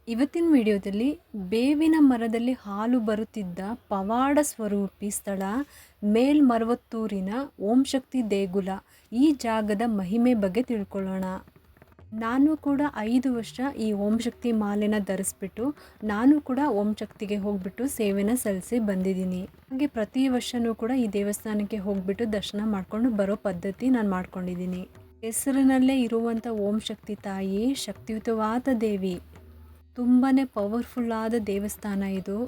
ಇವತ್ತಿನ ವಿಡಿಯೋದಲ್ಲಿ ಬೇವಿನ ಮರದಲ್ಲಿ ಹಾಲು ಬರುತ್ತಿದ್ದ ಪವಾಡ ಸ್ವರೂಪಿ ಸ್ಥಳ ಮೇಲ್ಮರುವತ್ತೂರಿನ ಓಂ ಶಕ್ತಿ ದೇಗುಲ ಈ ಜಾಗದ ಮಹಿಮೆ ಬಗ್ಗೆ ತಿಳ್ಕೊಳ್ಳೋಣ. ನಾನು ಕೂಡ 5 ವರ್ಷ ಈ ಓಂ ಶಕ್ತಿ ಮಾಲೆನ ಧರಿಸ್ಬಿಟ್ಟು ನಾನು ಕೂಡ ಓಂ ಶಕ್ತಿಗೆ ಹೋಗ್ಬಿಟ್ಟು ಸೇವೆನ ಸಲ್ಲಿಸಿ ಬಂದಿದ್ದೀನಿ. ಹಾಗೆ ಪ್ರತಿ ವರ್ಷವೂ ಕೂಡ ಈ ದೇವಸ್ಥಾನಕ್ಕೆ ಹೋಗ್ಬಿಟ್ಟು ದರ್ಶನ ಮಾಡ್ಕೊಂಡು ಬರೋ ಪದ್ಧತಿ ನಾನು ಮಾಡ್ಕೊಂಡಿದ್ದೀನಿ. ಹೆಸರಿನಲ್ಲೇ ಇರುವಂಥ ಓಂ ಶಕ್ತಿ ತಾಯಿ ಶಕ್ತಿಯುತವಾದ ದೇವಿ, ತುಂಬಾ ಪವರ್ಫುಲ್ ಆದ ದೇವಸ್ಥಾನ ಇದು.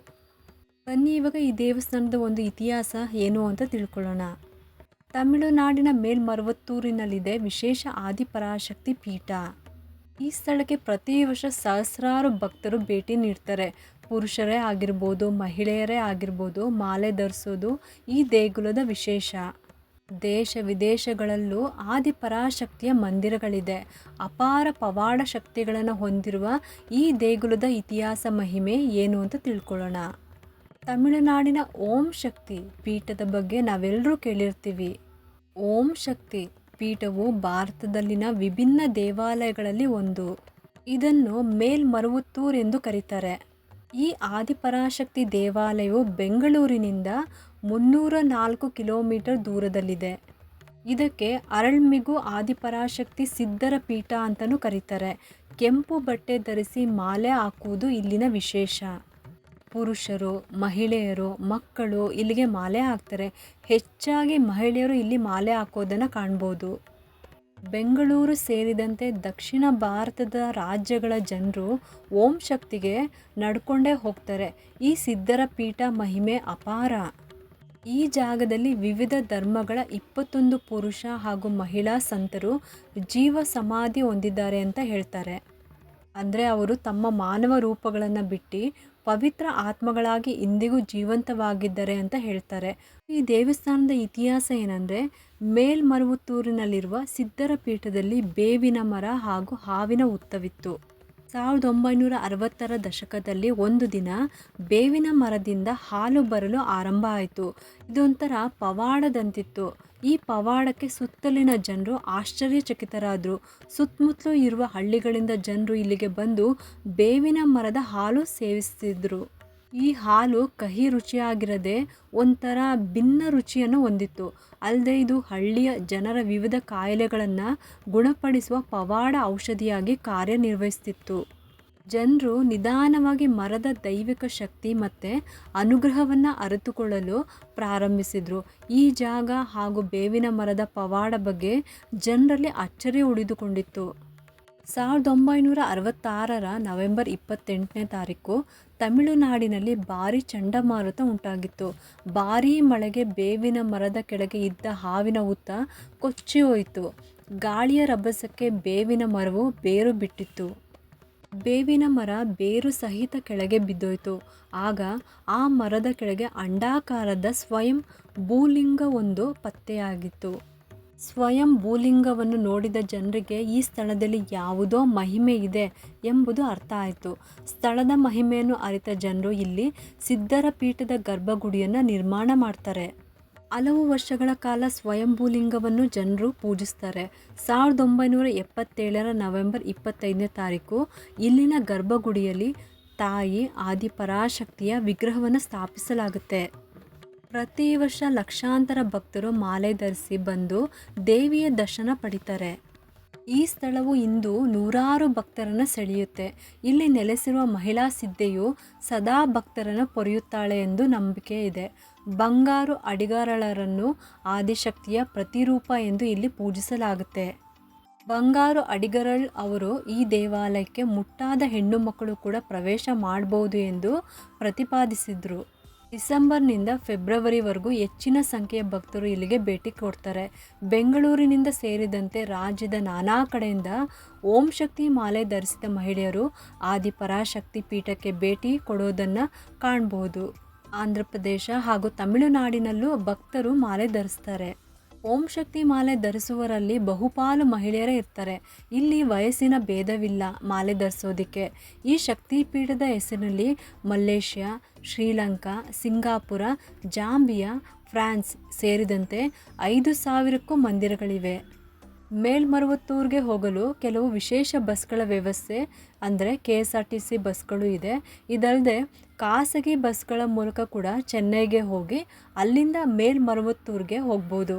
ಬನ್ನಿ ಇವಾಗ ಈ ದೇವಸ್ಥಾನದ ಒಂದು ಇತಿಹಾಸ ಏನು ಅಂತ ತಿಳ್ಕೊಳ್ಳೋಣ. ತಮಿಳುನಾಡಿನ ಮೇಲ್ಮರುವತ್ತೂರಿನಲ್ಲಿದೆ ವಿಶೇಷ ಆದಿಪರಾಶಕ್ತಿ ಪೀಠ. ಈ ಸ್ಥಳಕ್ಕೆ ಪ್ರತಿ ವರ್ಷ ಸಹಸ್ರಾರು ಭಕ್ತರು ಭೇಟಿ ನೀಡ್ತಾರೆ. ಪುರುಷರೇ ಆಗಿರ್ಬೋದು, ಮಹಿಳೆಯರೇ ಆಗಿರ್ಬೋದು, ಮಾಲೆ ಧರಿಸೋದು ಈ ದೇಗುಲದ ವಿಶೇಷ. ದೇಶ ವಿದೇಶಗಳಲ್ಲೂ ಆದಿಪರಾಶಕ್ತಿಯ ಮಂದಿರಗಳಿದೆ. ಅಪಾರ ಪವಾಡ ಶಕ್ತಿಗಳನ್ನು ಹೊಂದಿರುವ ಈ ದೇಗುಲದ ಇತಿಹಾಸ ಮಹಿಮೆ ಏನು ಅಂತ ತಿಳ್ಕೊಳ್ಳೋಣ. ತಮಿಳುನಾಡಿನ ಓಂ ಶಕ್ತಿ ಪೀಠದ ಬಗ್ಗೆ ನಾವೆಲ್ಲರೂ ಕೇಳಿರ್ತೀವಿ. ಓಂ ಶಕ್ತಿ ಪೀಠವು ಭಾರತದಲ್ಲಿನ ವಿಭಿನ್ನ ದೇವಾಲಯಗಳಲ್ಲಿ ಒಂದು. ಇದನ್ನು ಮೇಲ್ಮರುವತ್ತೂರು ಎಂದು ಕರೀತಾರೆ. ಈ ಆದಿಪರಾಶಕ್ತಿ ದೇವಾಲಯವು ಬೆಂಗಳೂರಿನಿಂದ 304 ಕಿಲೋಮೀಟರ್ ದೂರದಲ್ಲಿದೆ. ಇದಕ್ಕೆ ಅರಳ್ಮಿಗು ಆದಿಪರಾಶಕ್ತಿ ಸಿದ್ಧರ ಪೀಠ ಅಂತಲೂ ಕರೀತಾರೆ. ಕೆಂಪು ಬಟ್ಟೆ ಧರಿಸಿ ಮಾಲೆ ಹಾಕುವುದು ಇಲ್ಲಿನ ವಿಶೇಷ. ಪುರುಷರು, ಮಹಿಳೆಯರು, ಮಕ್ಕಳು ಇಲ್ಲಿಗೆ ಮಾಲೆ ಹಾಕ್ತಾರೆ. ಹೆಚ್ಚಾಗಿ ಮಹಿಳೆಯರು ಇಲ್ಲಿ ಮಾಲೆ ಹಾಕೋದನ್ನು ಕಾಣ್ಬೋದು. ಬೆಂಗಳೂರು ಸೇರಿದಂತೆ ದಕ್ಷಿಣ ಭಾರತದ ರಾಜ್ಯಗಳ ಜನರು ಓಂ ಶಕ್ತಿಗೆ ನಡ್ಕೊಂಡೇ ಹೋಗ್ತಾರೆ. ಈ ಸಿದ್ಧರ ಪೀಠ ಮಹಿಮೆ ಅಪಾರ. ಈ ಜಾಗದಲ್ಲಿ ವಿವಿಧ ಧರ್ಮಗಳ 21 ಪುರುಷ ಹಾಗೂ ಮಹಿಳಾ ಸಂತರು ಜೀವ ಸಮಾಧಿ ಹೊಂದಿದ್ದಾರೆ ಅಂತ ಹೇಳ್ತಾರೆ. ಅಂದರೆ ಅವರು ತಮ್ಮ ಮಾನವ ರೂಪಗಳನ್ನು ಬಿಟ್ಟು ಪವಿತ್ರ ಆತ್ಮಗಳಾಗಿ ಇಂದಿಗೂ ಜೀವಂತವಾಗಿದ್ದಾರೆ ಅಂತ ಹೇಳ್ತಾರೆ. ಈ ದೇವಸ್ಥಾನದ ಇತಿಹಾಸ ಏನಂದರೆ, ಮೇಲ್ಮರುವತ್ತೂರಿನಲ್ಲಿರುವ ಸಿದ್ಧರ ಪೀಠದಲ್ಲಿ ಬೇವಿನ ಮರ ಹಾಗೂ ಹಾವಿನ ಹುತ್ತವಿತ್ತು. 1960ರ ದಶಕದಲ್ಲಿ ಒಂದು ದಿನ ಬೇವಿನ ಮರದಿಂದ ಹಾಲು ಬರಲು ಆರಂಭ ಆಯಿತು. ಇದೊಂಥರ ಪವಾಡದಂತಿತ್ತು. ಈ ಪವಾಡಕ್ಕೆ ಸುತ್ತಲಿನ ಜನರು ಆಶ್ಚರ್ಯಚಕಿತರಾದರು. ಸುತ್ತಮುತ್ತಲೂ ಇರುವ ಹಳ್ಳಿಗಳಿಂದ ಜನರು ಇಲ್ಲಿಗೆ ಬಂದು ಬೇವಿನ ಮರದ ಹಾಲು ಸೇವಿಸ್ತಿದ್ರು. ಈ ಹಾಲು ಕಹಿ ರುಚಿಯಾಗಿರದೆ ಒಂಥರ ಭಿನ್ನ ರುಚಿಯನ್ನು ಹೊಂದಿತ್ತು. ಅಲ್ಲದೆ ಇದು ಹಳ್ಳಿಯ ಜನರ ವಿವಿಧ ಕಾಯಿಲೆಗಳನ್ನು ಗುಣಪಡಿಸುವ ಪವಾಡ ಔಷಧಿಯಾಗಿ ಕಾರ್ಯನಿರ್ವಹಿಸ್ತಿತ್ತು. ಜನರು ನಿಧಾನವಾಗಿ ಮರದ ದೈವಿಕ ಶಕ್ತಿ ಮತ್ತು ಅನುಗ್ರಹವನ್ನು ಅರಿತುಕೊಳ್ಳಲು ಪ್ರಾರಂಭಿಸಿದರು. ಈ ಜಾಗ ಹಾಗೂ ಬೇವಿನ ಮರದ ಪವಾಡ ಬಗ್ಗೆ ಜನರಲ್ಲಿ ಅಚ್ಚರಿ ಉಳಿದುಕೊಂಡಿತ್ತು. 1966ರ ನವೆಂಬರ್ 28ನೇ ತಾರೀಕು ತಮಿಳುನಾಡಿನಲ್ಲಿ ಭಾರೀ ಚಂಡಮಾರುತ ಉಂಟಾಗಿತ್ತು. ಭಾರೀ ಮಳೆಗೆ ಬೇವಿನ ಮರದ ಕೆಳಗೆ ಇದ್ದ ಹಾವಿನ ಹುತ್ತ ಕೊಚ್ಚಿ ಹೋಯಿತು. ಗಾಳಿಯ ರಭಸಕ್ಕೆ ಬೇವಿನ ಮರವು ಬೇರು ಬಿಟ್ಟಿತ್ತು. ಬೇವಿನ ಮರ ಬೇರು ಸಹಿತ ಕೆಳಗೆ ಬಿದ್ದೋಯ್ತು. ಆಗ ಆ ಮರದ ಕೆಳಗೆ ಅಂಡಾಕಾರದ ಸ್ವಯಂ ಭೂಲಿಂಗವೊಂದು ಪತ್ತೆಯಾಗಿತ್ತು. ಸ್ವಯಂ ಭೂಲಿಂಗವನ್ನು ನೋಡಿದ ಜನರಿಗೆ ಈ ಸ್ಥಳದಲ್ಲಿ ಯಾವುದೋ ಮಹಿಮೆ ಇದೆ ಎಂಬುದು ಅರ್ಥ ಆಯಿತು. ಸ್ಥಳದ ಮಹಿಮೆಯನ್ನು ಅರಿತ ಜನರು ಇಲ್ಲಿ ಸಿದ್ಧರ ಪೀಠದ ಗರ್ಭಗುಡಿಯನ್ನು ನಿರ್ಮಾಣ ಮಾಡ್ತಾರೆ. ಹಲವು ವರ್ಷಗಳ ಕಾಲ ಸ್ವಯಂಭೂಲಿಂಗವನ್ನು ಜನರು ಪೂಜಿಸ್ತಾರೆ. 1977ರ ನವೆಂಬರ್ 25ನೇ ತಾರೀಕು ಇಲ್ಲಿನ ಗರ್ಭಗುಡಿಯಲ್ಲಿ ತಾಯಿ ಆದಿಪರಾಶಕ್ತಿಯ ವಿಗ್ರಹವನ್ನು ಸ್ಥಾಪಿಸಲಾಗುತ್ತೆ. ಪ್ರತಿ ವರ್ಷ ಲಕ್ಷಾಂತರ ಭಕ್ತರು ಮಾಲೆ ಧರಿಸಿ ಬಂದು ದೇವಿಯ ದರ್ಶನ ಪಡಿತಾರೆ. ಈ ಸ್ಥಳವು ಇಂದು ನೂರಾರು ಭಕ್ತರನ್ನು ಸೆಳೆಯುತ್ತೆ. ಇಲ್ಲಿ ನೆಲೆಸಿರುವ ಮಹಿಳಾ ಸಿದ್ಧೆಯು ಸದಾ ಭಕ್ತರನ್ನು ಪೊರೆಯುತ್ತಾಳೆ ಎಂದು ನಂಬಿಕೆ ಇದೆ. ಬಂಗಾರು ಅಡಿಗಾರಳರನ್ನು ಆದಿಶಕ್ತಿಯ ಪ್ರತಿರೂಪ ಎಂದು ಇಲ್ಲಿ ಪೂಜಿಸಲಾಗುತ್ತೆ. ಬಂಗಾರು ಅಡಿಗರಳ್ ಅವರು ಈ ದೇವಾಲಯಕ್ಕೆ ಮುಟ್ಟಾದ ಹೆಣ್ಣು ಮಕ್ಕಳು ಕೂಡ ಪ್ರವೇಶ ಮಾಡಬಹುದು ಎಂದು ಪ್ರತಿಪಾದಿಸಿದರು. ಡಿಸೆಂಬರ್ನಿಂದ ಫೆಬ್ರವರಿವರೆಗೂ ಹೆಚ್ಚಿನ ಸಂಖ್ಯೆಯ ಭಕ್ತರು ಇಲ್ಲಿಗೆ ಭೇಟಿ ಕೊಡ್ತಾರೆ. ಬೆಂಗಳೂರಿನಿಂದ ಸೇರಿದಂತೆ ರಾಜ್ಯದ ನಾನಾ ಕಡೆಯಿಂದ ಓಂ ಶಕ್ತಿ ಮಾಲೆ ಧರಿಸಿದ ಮಹಿಳೆಯರು ಆದಿಪರಾಶಕ್ತಿ ಪೀಠಕ್ಕೆ ಭೇಟಿ ಕೊಡೋದನ್ನು ಕಾಣ್ಬೋದು. ಆಂಧ್ರ ಪ್ರದೇಶ ಹಾಗೂ ತಮಿಳುನಾಡಿನಲ್ಲೂ ಭಕ್ತರು ಮಾಲೆ ಧರಿಸ್ತಾರೆ. ಓಂ ಶಕ್ತಿ ಮಾಲೆ ಧರಿಸುವರಲ್ಲಿ ಬಹುಪಾಲು ಮಹಿಳೆಯರೇ ಇರ್ತಾರೆ. ಇಲ್ಲಿ ವಯಸ್ಸಿನ ಭೇದವಿಲ್ಲ ಮಾಲೆ ಧರಿಸೋದಕ್ಕೆ. ಈ ಶಕ್ತಿಪೀಠದ ಹೆಸರಿನಲ್ಲಿ Malaysia, Sri Lanka, Singapore, Zambia, France ಸೇರಿದಂತೆ 5,000ಕ್ಕೂ ಮಂದಿರಗಳಿವೆ. ಮೇಲ್ಮರುವತ್ತೂರಿಗೆ ಹೋಗಲು ಕೆಲವು ವಿಶೇಷ ಬಸ್ಗಳ ವ್ಯವಸ್ಥೆ ಅಂದರೆ KSRTC ಬಸ್ಗಳು ಇದೆ. ಇದಲ್ಲದೆ ಖಾಸಗಿ ಬಸ್ಗಳ ಮೂಲಕ ಕೂಡ ಚೆನ್ನೈಗೆ ಹೋಗಿ ಅಲ್ಲಿಂದ ಮೇಲ್ಮರುವತ್ತೂರಿಗೆ ಹೋಗ್ಬೋದು.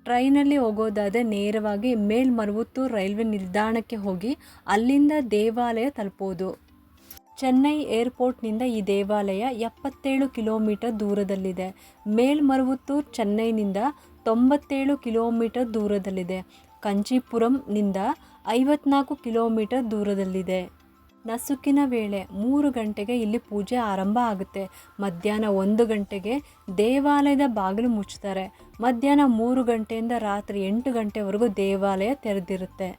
ಟ್ರೈನಲ್ಲಿ ಹೋಗೋದಾದರೆ ನೇರವಾಗಿ ಮೇಲ್ಮರುವತ್ತೂರು ರೈಲ್ವೆ ನಿಲ್ದಾಣಕ್ಕೆ ಹೋಗಿ ಅಲ್ಲಿಂದ ದೇವಾಲಯ ತಲುಪೋದು. ಚೆನ್ನೈ ಏರ್ಪೋರ್ಟ್ನಿಂದ ಈ ದೇವಾಲಯ 77 ಕಿಲೋಮೀಟರ್ ದೂರದಲ್ಲಿದೆ. ಮೇಲ್ಮರುವತ್ತೂರು ಚೆನ್ನೈನಿಂದ 97 ಕಿಲೋಮೀಟರ್ ದೂರದಲ್ಲಿದೆ. ಕಂಚೀಪುರಂನಿಂದ 54 ಕಿಲೋಮೀಟರ್ ದೂರದಲ್ಲಿದೆ. ನಸುಕಿನ ವೇಳೆ 3 ಗಂಟೆಗೆ ಇಲ್ಲಿ ಪೂಜೆ ಆರಂಭ ಆಗುತ್ತೆ. ಮಧ್ಯಾಹ್ನ 1 ಗಂಟೆಗೆ ದೇವಾಲಯದ ಬಾಗಿಲು ಮುಚ್ತಾರೆ. ಮಧ್ಯಾಹ್ನ 3 ಗಂಟೆಯಿಂದ ರಾತ್ರಿ 8 ಗಂಟೆವರೆಗೂ ದೇವಾಲಯ ತೆರೆದಿರುತ್ತೆ.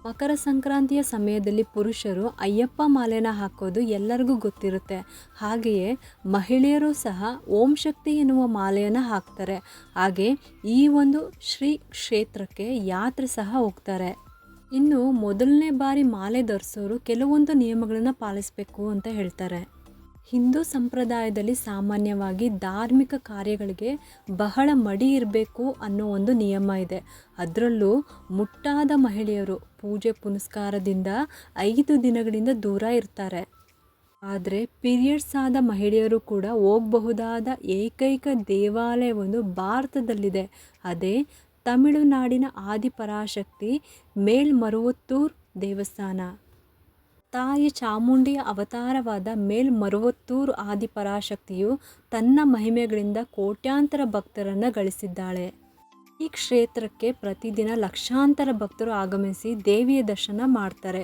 ಮಕರ ಸಂಕ್ರಾಂತಿಯ ಸಮಯದಲ್ಲಿ ಪುರುಷರು ಅಯ್ಯಪ್ಪ ಮಾಲೆನ ಹಾಕೋದು ಎಲ್ಲರಿಗೂ ಗೊತ್ತಿರುತ್ತೆ. ಹಾಗೆಯೇ ಮಹಿಳೆಯರು ಸಹ ಓಂ ಶಕ್ತಿ ಎನ್ನುವ ಮಾಲೆಯನ್ನು ಹಾಕ್ತಾರೆ. ಹಾಗೆ ಈ ಒಂದು ಶ್ರೀ ಕ್ಷೇತ್ರಕ್ಕೆ ಯಾತ್ರೆ ಸಹ ಹೋಗ್ತಾರೆ. ಇನ್ನು ಮೊದಲನೇ ಬಾರಿ ಮಾಲೆ ಧರಿಸೋರು ಕೆಲವೊಂದು ನಿಯಮಗಳನ್ನು ಪಾಲಿಸಬೇಕು ಅಂತ ಹೇಳ್ತಾರೆ. ಹಿಂದೂ ಸಂಪ್ರದಾಯದಲ್ಲಿ ಸಾಮಾನ್ಯವಾಗಿ ಧಾರ್ಮಿಕ ಕಾರ್ಯಗಳಿಗೆ ಬಹಳ ಮಡಿ ಇರಬೇಕು ಅನ್ನೋ ಒಂದು ನಿಯಮ ಇದೆ. ಅದರಲ್ಲೂ ಮುಟ್ಟಾದ ಮಹಿಳೆಯರು ಪೂಜೆ ಪುನಸ್ಕಾರದಿಂದ 5 ದಿನಗಳಿಂದ ದೂರ ಇರ್ತಾರೆ. ಆದರೆ ಪೀರಿಯಡ್ಸ್ ಆದ ಮಹಿಳೆಯರು ಕೂಡ ಹೋಗಬಹುದಾದ ಏಕೈಕ ದೇವಾಲಯವೊಂದು ಭಾರತದಲ್ಲಿದೆ. ಅದೇ ತಮಿಳುನಾಡಿನ ಆದಿಪರಾಶಕ್ತಿ ಮೇಲ್ಮರುವತ್ತೂರು ದೇವಸ್ಥಾನ. ತಾಯಿ ಚಾಮುಂಡಿಯ ಅವತಾರವಾದ ಮೇಲ್ಮರುವತ್ತೂರು ಆದಿಪರಾಶಕ್ತಿಯು ತನ್ನ ಮಹಿಮೆಗಳಿಂದ ಕೋಟ್ಯಾಂತರ ಭಕ್ತರನ್ನು ಗಳಿಸಿದ್ದಾಳೆ. ಈ ಕ್ಷೇತ್ರಕ್ಕೆ ಪ್ರತಿದಿನ ಲಕ್ಷಾಂತರ ಭಕ್ತರು ಆಗಮಿಸಿ ದೇವಿಯ ದರ್ಶನ ಮಾಡ್ತಾರೆ.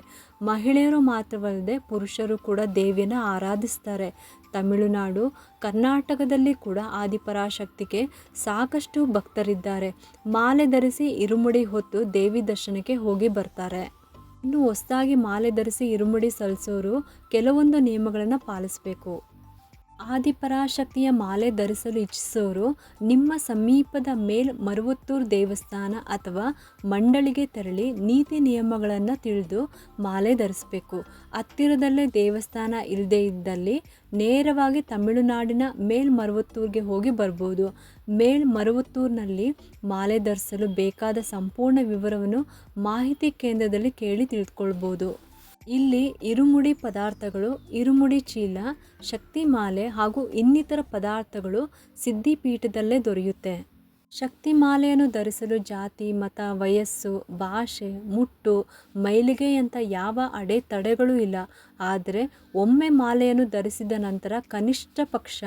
ಮಹಿಳೆಯರು ಮಾತ್ರವಲ್ಲದೆ ಪುರುಷರು ಕೂಡ ದೇವಿಯನ್ನು ಆರಾಧಿಸ್ತಾರೆ. ತಮಿಳುನಾಡು, ಕರ್ನಾಟಕದಲ್ಲಿ ಕೂಡ ಆದಿಪರಾಶಕ್ತಿಗೆ ಸಾಕಷ್ಟು ಭಕ್ತರಿದ್ದಾರೆ. ಮಾಲೆ ಧರಿಸಿ ಇರುಮುಡಿ ಹೊತ್ತು ದೇವಿ ದರ್ಶನಕ್ಕೆ ಹೋಗಿ ಬರ್ತಾರೆ. ಇನ್ನು ಹೊಸದಾಗಿ ಮಾಲೆ ಧರಿಸಿ ಇರುಮುಡಿ ಸಲ್ಲಿಸೋರು ಕೆಲವೊಂದು ನಿಯಮಗಳನ್ನು ಪಾಲಿಸಬೇಕು. ಆದಿಪರಾಶಕ್ತಿಯ ಮಾಲೆ ಧರಿಸಲು ಇಚ್ಛಿಸೋರು ನಿಮ್ಮ ಸಮೀಪದ ಮೇಲ್ಮರುವತ್ತೂರು ದೇವಸ್ಥಾನ ಅಥವಾ ಮಂಡಳಿಗೆ ತೆರಳಿ ನೀತಿ ನಿಯಮಗಳನ್ನು ತಿಳಿದು ಮಾಲೆ ಧರಿಸಬೇಕು. ಹತ್ತಿರದಲ್ಲೇ ದೇವಸ್ಥಾನ ಇಲ್ಲದೇ ಇದ್ದಲ್ಲಿ ನೇರವಾಗಿ ತಮಿಳುನಾಡಿನ ಮೇಲ್ಮರುವತ್ತೂರಿಗೆ ಹೋಗಿ ಬರ್ಬೋದು. ಮೇಲ್ಮರುವತ್ತೂರಿನಲ್ಲಿ ಮಾಲೆ ಧರಿಸಲು ಬೇಕಾದ ಸಂಪೂರ್ಣ ವಿವರವನ್ನು ಮಾಹಿತಿ ಕೇಂದ್ರದಲ್ಲಿ ಕೇಳಿ ತಿಳಿದುಕೊಳ್ಬೋದು. ಇಲ್ಲಿ ಇರುಮುಡಿ ಪದಾರ್ಥಗಳು, ಇರುಮುಡಿ ಚೀಲ, ಶಕ್ತಿ ಮಾಲೆ ಹಾಗೂ ಇನ್ನಿತರ ಪದಾರ್ಥಗಳು ಸಿದ್ಧಿಪೀಠದಲ್ಲೇ ದೊರೆಯುತ್ತೆ. ಶಕ್ತಿ ಮಾಲೆಯನ್ನು ಧರಿಸಲು ಜಾತಿ, ಮತ, ವಯಸ್ಸು, ಭಾಷೆ, ಮುಟ್ಟು, ಮೈಲಿಗೆಯಂಥ ಯಾವ ಅಡೆತಡೆಗಳೂ ಇಲ್ಲ. ಆದರೆ ಒಮ್ಮೆ ಮಾಲೆಯನ್ನು ಧರಿಸಿದ ನಂತರ ಕನಿಷ್ಠ ಪಕ್ಷ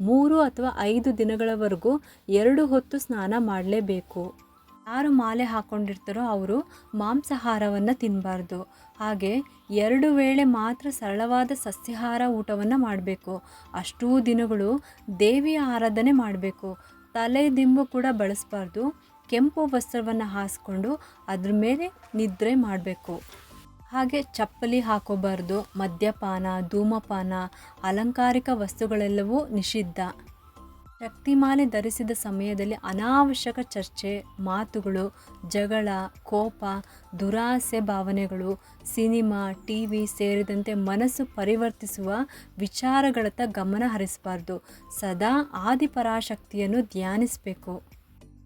3 ಅಥವಾ 5 ದಿನಗಳವರೆಗೂ 2 ಹೊತ್ತು ಸ್ನಾನ ಮಾಡಲೇಬೇಕು. ಯಾರು ಮಾಲೆ ಹಾಕ್ಕೊಂಡಿರ್ತಾರೋ ಅವರು ಮಾಂಸಾಹಾರವನ್ನು ತಿನ್ನಬಾರ್ದು. ಹಾಗೆ 2 ವೇಳೆ ಮಾತ್ರ ಸರಳವಾದ ಸಸ್ಯಾಹಾರ ಊಟವನ್ನು ಮಾಡಬೇಕು. ಅಷ್ಟೂ ದಿನಗಳು ದೇವಿಯ ಆರಾಧನೆ ಮಾಡಬೇಕು. ತಲೆ ದಿಂಬು ಕೂಡ ಬಳಸಬಾರ್ದು. ಕೆಂಪು ವಸ್ತ್ರವನ್ನು ಹಾಸ್ಕೊಂಡು ಅದ್ರ ಮೇಲೆ ನಿದ್ರೆ ಮಾಡಬೇಕು. ಹಾಗೆ ಚಪ್ಪಲಿ ಹಾಕೋಬಾರ್ದು. ಮದ್ಯಪಾನ, ಧೂಮಪಾನ, ಅಲಂಕಾರಿಕ ವಸ್ತುಗಳೆಲ್ಲವೂ ನಿಷಿದ್ಧ. ಶಕ್ತಿಮಾಲೆ ಧರಿಸಿದ ಸಮಯದಲ್ಲಿ ಅನಾವಶ್ಯಕ ಚರ್ಚೆ, ಮಾತುಗಳು, ಜಗಳ, ಕೋಪ, ದುರಾಸೆ ಭಾವನೆಗಳು, ಸಿನಿಮಾ, TV ಸೇರಿದಂತೆ ಮನಸ್ಸು ಪರಿವರ್ತಿಸುವ ವಿಚಾರಗಳತ್ತ ಗಮನ ಹರಿಸಬಾರ್ದು. ಸದಾ ಆದಿಪರಾಶಕ್ತಿಯನ್ನು ಧ್ಯಾನಿಸಬೇಕು.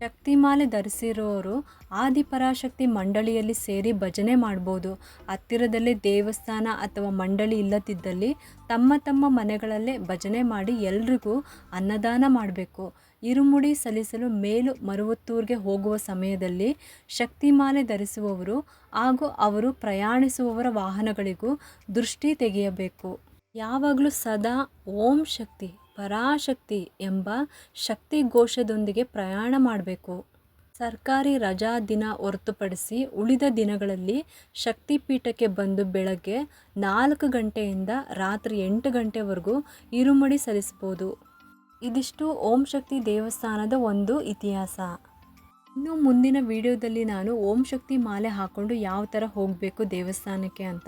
ಶಕ್ತಿಮಾಲೆ ಧರಿಸಿರೋರು ಆದಿಪರಾಶಕ್ತಿ ಮಂಡಳಿಯಲ್ಲಿ ಸೇರಿ ಭಜನೆ ಮಾಡ್ಬೋದು. ಹತ್ತಿರದಲ್ಲಿ ದೇವಸ್ಥಾನ ಅಥವಾ ಮಂಡಳಿ ಇಲ್ಲದಿದ್ದಲ್ಲಿ ತಮ್ಮ ತಮ್ಮ ಮನೆಗಳಲ್ಲೇ ಭಜನೆ ಮಾಡಿ ಎಲ್ರಿಗೂ ಅನ್ನದಾನ ಮಾಡಬೇಕು. ಇರುಮುಡಿ ಸಲ್ಲಿಸಲು ಮೇಲ್ಮರುವತ್ತೂರಿಗೆ ಹೋಗುವ ಸಮಯದಲ್ಲಿ ಶಕ್ತಿಮಾಲೆ ಧರಿಸುವವರು ಹಾಗೂ ಅವರು ಪ್ರಯಾಣಿಸುವವರ ವಾಹನಗಳಿಗೂ ದೃಷ್ಟಿ ತೆಗೆಯಬೇಕು. ಯಾವಾಗಲೂ ಸದಾ ಓಂ ಶಕ್ತಿ ಪರಾಶಕ್ತಿ ಎಂಬ ಶಕ್ತಿ ಘೋಷದೊಂದಿಗೆ ಪ್ರಯಾಣ ಮಾಡಬೇಕು. ಸರ್ಕಾರಿ ರಜಾ ದಿನ ಹೊರತುಪಡಿಸಿ ಉಳಿದ ದಿನಗಳಲ್ಲಿ ಶಕ್ತಿಪೀಠಕ್ಕೆ ಬಂದು ಬೆಳಗ್ಗೆ 4 ಗಂಟೆಯಿಂದ ರಾತ್ರಿ 8 ಗಂಟೆವರೆಗೂ ಇರುಮುಡಿ ಸಲ್ಲಿಸ್ಬೋದು. ಇದಿಷ್ಟು ಓಂ ಶಕ್ತಿ ದೇವಸ್ಥಾನದ ಒಂದು ಇತಿಹಾಸ. ಇನ್ನು ಮುಂದಿನ ವಿಡಿಯೋದಲ್ಲಿ ನಾನು ಓಂ ಶಕ್ತಿ ಮಾಲೆ ಹಾಕ್ಕೊಂಡು ಯಾವ ಥರ ಹೋಗಬೇಕು ದೇವಸ್ಥಾನಕ್ಕೆ ಅಂತ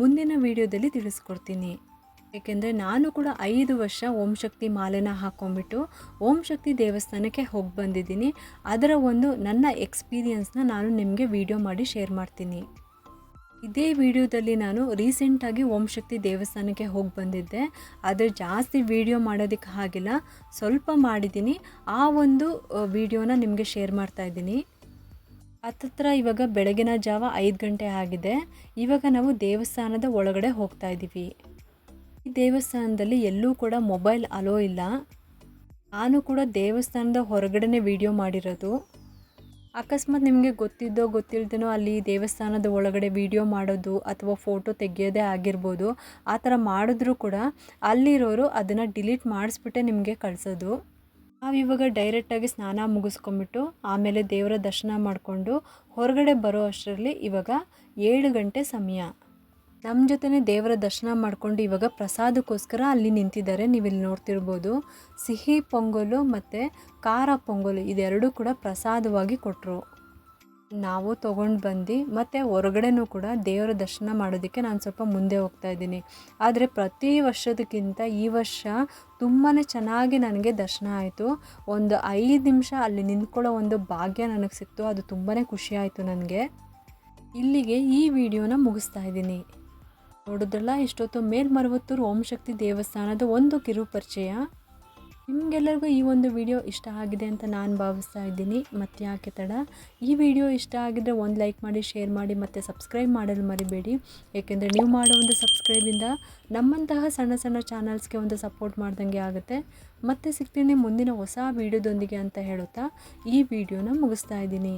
ಮುಂದಿನ ವಿಡಿಯೋದಲ್ಲಿ ತಿಳಿಸ್ಕೊಡ್ತೀನಿ. ಏಕೆಂದರೆ ನಾನು ಕೂಡ 5 ವರ್ಷ ಓಂ ಶಕ್ತಿ ಮಾಲೆನ ಹಾಕ್ಕೊಂಡ್ಬಿಟ್ಟು ಓಂ ಶಕ್ತಿ ದೇವಸ್ಥಾನಕ್ಕೆ ಹೋಗಿ ಬಂದಿದ್ದೀನಿ. ಅದರ ಒಂದು ನನ್ನ ಎಕ್ಸ್ಪೀರಿಯನ್ಸ್ನ ನಾನು ನಿಮಗೆ ವಿಡಿಯೋ ಮಾಡಿ ಶೇರ್ ಮಾಡ್ತೀನಿ. ಇದೇ ವಿಡಿಯೋದಲ್ಲಿ ನಾನು ರೀಸೆಂಟಾಗಿ ಓಂ ಶಕ್ತಿ ದೇವಸ್ಥಾನಕ್ಕೆ ಹೋಗಿ ಬಂದಿದ್ದೆ. ಆದರೆ ಜಾಸ್ತಿ ವಿಡಿಯೋ ಮಾಡೋದಕ್ಕೆ ಆಗಿಲ್ಲ, ಸ್ವಲ್ಪ ಮಾಡಿದ್ದೀನಿ. ಆ ಒಂದು ವಿಡಿಯೋನ ನಿಮಗೆ ಶೇರ್ ಮಾಡ್ತಾಯಿದ್ದೀನಿ. ಹತ್ತತ್ರ ಇವಾಗ ಬೆಳಗಿನ ಜಾವ 5 ಗಂಟೆ ಆಗಿದೆ. ಇವಾಗ ನಾವು ದೇವಸ್ಥಾನದ ಒಳಗಡೆ ಹೋಗ್ತಾ ಇದ್ದೀವಿ. ಈ ದೇವಸ್ಥಾನದಲ್ಲಿ ಎಲ್ಲೂ ಕೂಡ ಮೊಬೈಲ್ ಅಲೋ ಇಲ್ಲ. ನಾನು ಕೂಡ ದೇವಸ್ಥಾನದ ಹೊರಗಡೆನೇ ವಿಡಿಯೋ ಮಾಡಿರೋದು. ಅಕಸ್ಮಾತ್ ನಿಮಗೆ ಗೊತ್ತಿದ್ದೋ ಗೊತ್ತಿಲ್ಲದೇನೋ ಅಲ್ಲಿ ದೇವಸ್ಥಾನದ ಒಳಗಡೆ ವಿಡಿಯೋ ಮಾಡೋದು ಅಥವಾ ಫೋಟೋ ತೆಗೆಯೋದೇ ಆಗಿರ್ಬೋದು. ಆ ಥರ ಮಾಡಿದ್ರೂ ಕೂಡ ಅಲ್ಲಿರೋರು ಅದನ್ನು ಡಿಲೀಟ್ ಮಾಡಿಸ್ಬಿಟ್ಟೆ ನಿಮಗೆ ಕಳಿಸೋದು. ನಾವಿವಾಗ ಡೈರೆಕ್ಟಾಗಿ ಸ್ನಾನ ಮುಗಿಸ್ಕೊಂಬಿಟ್ಟು ಆಮೇಲೆ ದೇವರ ದರ್ಶನ ಮಾಡಿಕೊಂಡು ಹೊರಗಡೆ ಬರೋ ಅಷ್ಟರಲ್ಲಿ ಇವಾಗ 7 ಗಂಟೆ ಸಮಯ. ನಮ್ಮ ಜೊತೆನೇ ದೇವರ ದರ್ಶನ ಮಾಡಿಕೊಂಡು ಇವಾಗ ಪ್ರಸಾದಕ್ಕೋಸ್ಕರ ಅಲ್ಲಿ ನಿಂತಿದ್ದಾರೆ. ನೀವಿಲ್ಲಿ ನೋಡ್ತಿರ್ಬೋದು. ಸಿಹಿ ಪೊಂಗಲು ಮತ್ತು ಖಾರ ಪೊಂಗಲು ಇದೆರಡೂ ಕೂಡ ಪ್ರಸಾದವಾಗಿ ಕೊಟ್ಟರು. ನಾವು ತೊಗೊಂಡು ಬಂದು ಮತ್ತು ಹೊರಗಡೆನೂ ಕೂಡ ದೇವರ ದರ್ಶನ ಮಾಡೋದಕ್ಕೆ ನಾನು ಸ್ವಲ್ಪ ಮುಂದೆ ಹೋಗ್ತಾ ಇದ್ದೀನಿ. ಆದರೆ ಪ್ರತಿ ವರ್ಷದಕ್ಕಿಂತ ಈ ವರ್ಷ ತುಂಬಾ ಚೆನ್ನಾಗಿ ನನಗೆ ದರ್ಶನ ಆಯಿತು. ಒಂದು 5 ನಿಮಿಷ ಅಲ್ಲಿ ನಿಂತ್ಕೊಳ್ಳೋ ಒಂದು ಭಾಗ್ಯ ನನಗೆ ಸಿಕ್ತು. ಅದು ತುಂಬಾ ಖುಷಿ ಆಯಿತು ನನಗೆ. ಇಲ್ಲಿಗೆ ಈ ವಿಡಿಯೋನ ಮುಗಿಸ್ತಾ ಇದ್ದೀನಿ. ನೋಡಿದ್ರಲ್ಲ, ಇಷ್ಟೊತ್ತು ಮೇಲ್ಮರುವತ್ತೂರು ಓಂ ಶಕ್ತಿ ದೇವಸ್ಥಾನದ ಒಂದು ಕಿರು ಪರಿಚಯ. ನಿಮಗೆಲ್ಲರಿಗೂ ಈ ಒಂದು ವಿಡಿಯೋ ಇಷ್ಟ ಆಗಿದೆ ಅಂತ ನಾನು ಭಾವಿಸ್ತಾ ಇದ್ದೀನಿ. ಮತ್ತು ಯಾಕೆ ತಡ, ಈ ವಿಡಿಯೋ ಇಷ್ಟ ಆಗಿದ್ದರೆ ಒಂದು ಲೈಕ್ ಮಾಡಿ, ಶೇರ್ ಮಾಡಿ ಮತ್ತು ಸಬ್ಸ್ಕ್ರೈಬ್ ಮಾಡಲು ಮರಿಬೇಡಿ. ಏಕೆಂದರೆ ನೀವು ಮಾಡೋ ಒಂದು ಸಬ್ಸ್ಕ್ರೈಬಿಂದ ನಮ್ಮಂತಹ ಸಣ್ಣ ಸಣ್ಣ ಚಾನಲ್ಸ್ಗೆ ಒಂದು ಸಪೋರ್ಟ್ ಮಾಡ್ದಂಗೆ ಆಗುತ್ತೆ. ಮತ್ತೆ ಸಿಗ್ತೀನಿ ಮುಂದಿನ ಹೊಸ ವಿಡಿಯೋದೊಂದಿಗೆ ಅಂತ ಹೇಳುತ್ತಾ ಈ ವಿಡಿಯೋನ ಮುಗಿಸ್ತಾ ಇದ್ದೀನಿ.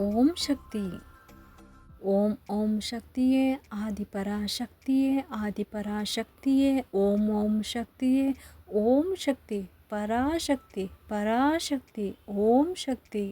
ಓಂ ಶಕ್ತಿ. ಓಂ ಓಂ ಶಕ್ತಿಯೇ ಆದಿಪರಾಶಕ್ತಿಯೇ ಆದಿಪರಾಶಕ್ತಿಯೇ ಓಂ ಓಂ ಶಕ್ತಿಯೇ ಓಂ ಶಕ್ತಿ ಪರಾಶಕ್ತಿ ಪರಾಶಕ್ತಿ ಓಂ ಶಕ್ತಿ.